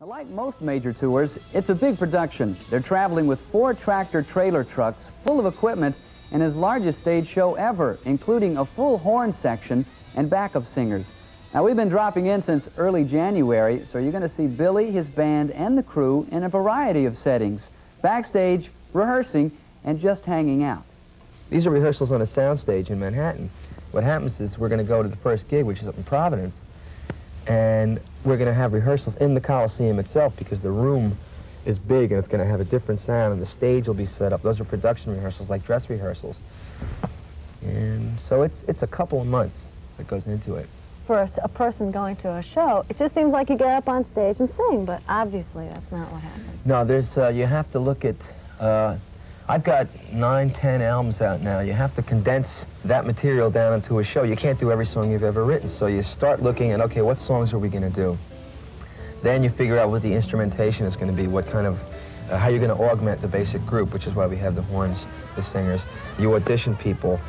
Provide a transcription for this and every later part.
Like most major tours, it's a big production. They're traveling with 4 tractor trailer trucks full of equipment and his largest stage show ever, including a full horn section and backup singers. Now, we've been dropping in since early January, so you're going to see Billy, his band, and the crew in a variety of settings, backstage, rehearsing, and just hanging out. These are rehearsals on a soundstage in Manhattan. What happens is we're going to go to the first gig, which is up in Providence, and we're going to have rehearsals in the Coliseum itself because the room is big and it's going to have a different sound and the stage will be set up. Those are production rehearsals, like dress rehearsals. And so it's a couple of months that goes into it. For a person going to a show, it just seems like you get up on stage and sing, but obviously that's not what happens. No, there's, you have to look at, I've got 9, 10 albums out now. You have to condense that material down into a show. You can't do every song you've ever written, so you start looking at, okay, what songs are we going to do? Then you figure out what the instrumentation is going to be, what kind of, how you're going to augment the basic group, which is why we have the horns, the singers. You audition people.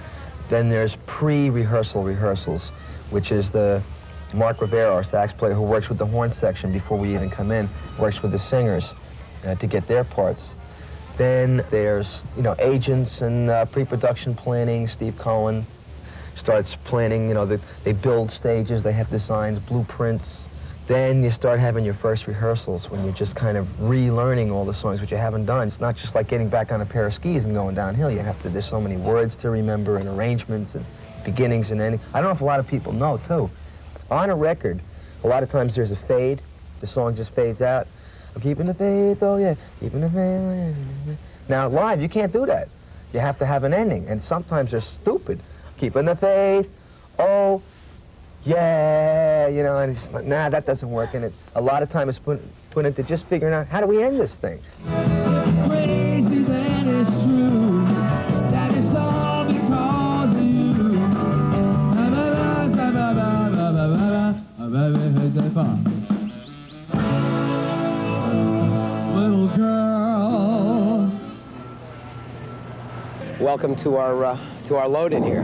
Then there's pre-rehearsal rehearsals, which is the Mark Rivera, our sax player, who works with the horn section before we even come in, works with the singers to get their parts. Then there's, you know, agents and pre-production planning. Steve Cohen starts planning, you know, they build stages, they have designs, blueprints. Then you start having your first rehearsals when you're just kind of relearning all the songs which you haven't done. It's not just like getting back on a pair of skis and going downhill. You have to, there's so many words to remember and arrangements and beginnings and endings. I don't know if a lot of people know, too. On a record, a lot of times there's a fade. The song just fades out. I'm keeping the faith, oh yeah, keeping the faith, oh yeah. Now, live, you can't do that. You have to have an ending, and sometimes they're stupid. Keeping the faith, oh yeah, you know, and it's like, nah, that doesn't work, and a lot of time is put into just figuring out, how do we end this thing? Crazy that is true, that is all because of you. Little girl. Welcome to our load-in here.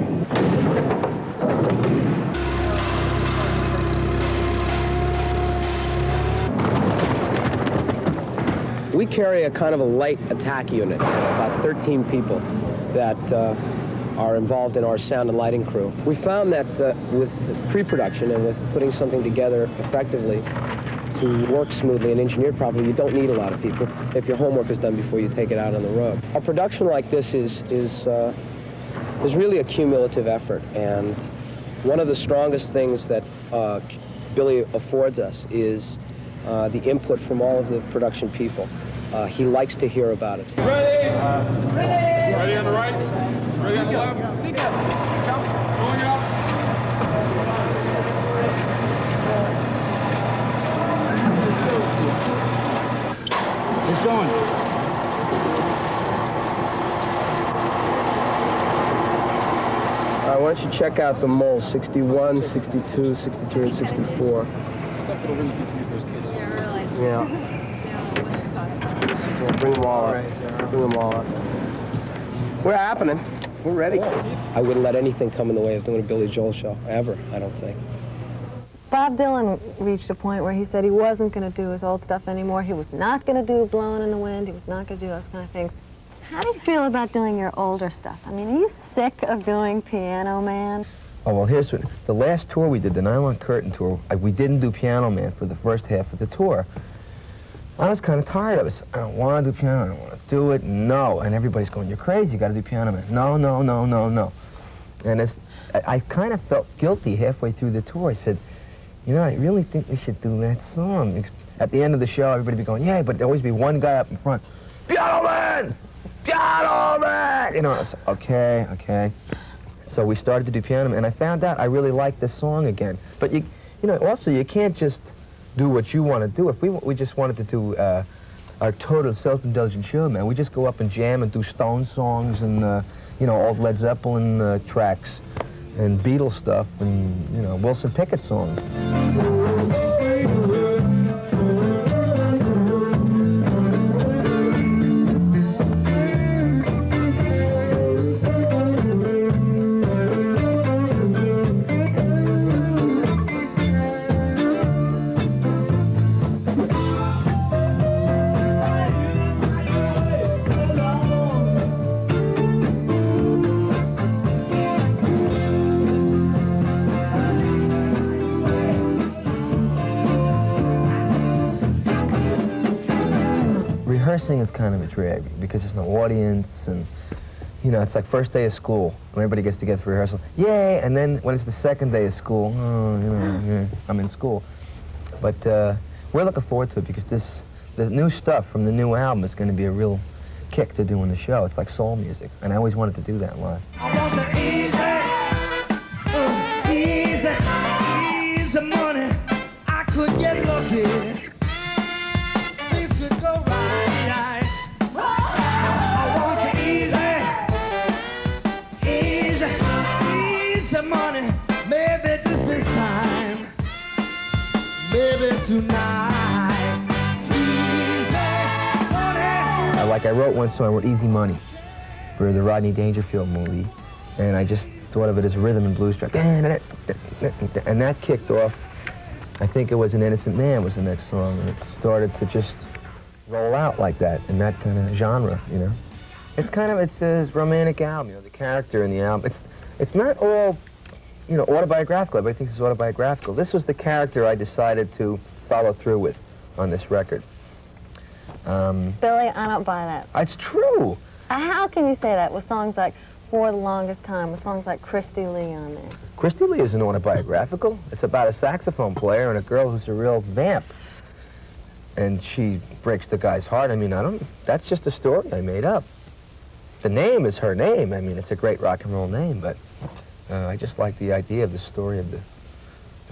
We carry a kind of a light attack unit, about 13 people that are involved in our sound and lighting crew. We found that with pre-production and with putting something together effectively to work smoothly and engineered properly, you don't need a lot of people if your homework is done before you take it out on the road. A production like this is really a cumulative effort, and one of the strongest things that Billy affords us is the input from all of the production people. He likes to hear about it. Ready? Ready! Ready on the right? Ready on the left? Going up. It's going. Why don't you check out the moles, 61, 62, 63, and 64. Stuff that'll really confuse those kids. Yeah, really. Yeah. Bring them all up. Bring them all up. We're happening. We're ready. I wouldn't let anything come in the way of doing a Billy Joel show, ever, I don't think. Bob Dylan reached a point where he said he wasn't going to do his old stuff anymore. He was not going to do Blowin' in the Wind. He was not going to do those kind of things. How do you feel about doing your older stuff? I mean, are you sick of doing Piano Man? Oh, well, here's what, the last tour we did, the Nylon Curtain tour, we didn't do Piano Man for the first half of the tour. I was kind of tired of it. I don't want to do Piano Man. I don't want to do it. No. And everybody's going, you're crazy. You got to do Piano Man. No, no, no, no, no. And I kind of felt guilty halfway through the tour. I said, you know, I really think we should do that song. At the end of the show, everybody would be going, yeah, but there'd always be one guy up in front, Piano Man! Piano Man! You know, I was like, okay, okay. So we started to do Piano Man, and I found out I really liked this song again. But, you know, also, you can't just do what you want to do. If we just wanted to do our total self-indulgent show, man, we just go up and jam and do Stone songs and, you know, old Led Zeppelin tracks and Beatles stuff and, you know, Wilson Pickett songs. rehearsing is kind of a drag because there's no audience, and you know, it's like first day of school when everybody gets together for rehearsal. Yay! And then when it's the second day of school, oh, you know, yeah, I'm in school. But we're looking forward to it because the new stuff from the new album is going to be a real kick to doing the show. It's like soul music, and I always wanted to do that live. I want the easy money. I could get lucky. Things could go right. I want the easy money. Maybe just this time. Maybe tonight. Easy money. I wrote one song with Easy Money for the Rodney Dangerfield movie, and I just thought of it as a rhythm and blues track. And that kicked off, I think it was An Innocent Man was the next song, and it started to just roll out like that, in that kind of genre, you know. It's kind of, it's a romantic album, you know, the character in the album. It's not all, you know, autobiographical. Everybody thinks it's autobiographical. This was the character I decided to follow through with on this record. Billy, I don't buy that. It's true. How can you say that with songs like For the Longest Time, with songs like Christy Lee on there? Christy Lee isn't autobiographical. It's about a saxophone player and a girl who's a real vamp. And she breaks the guy's heart. I mean, that's just a story I made up. The name is her name. I mean, it's a great rock and roll name, but I just like the idea of the story of the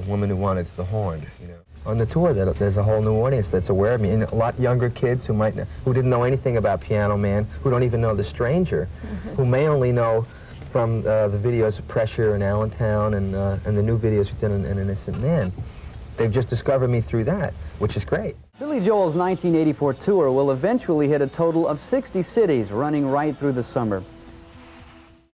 woman who wanted the horn, you know. On the tour, there's a whole new audience that's aware of me, and a lot younger kids who didn't know anything about Piano Man, who don't even know The Stranger, who may only know from the videos of Pressure and Allentown and the new videos we've done in An Innocent Man. They've just discovered me through that, which is great. Billy Joel's 1984 tour will eventually hit a total of 60 cities running right through the summer.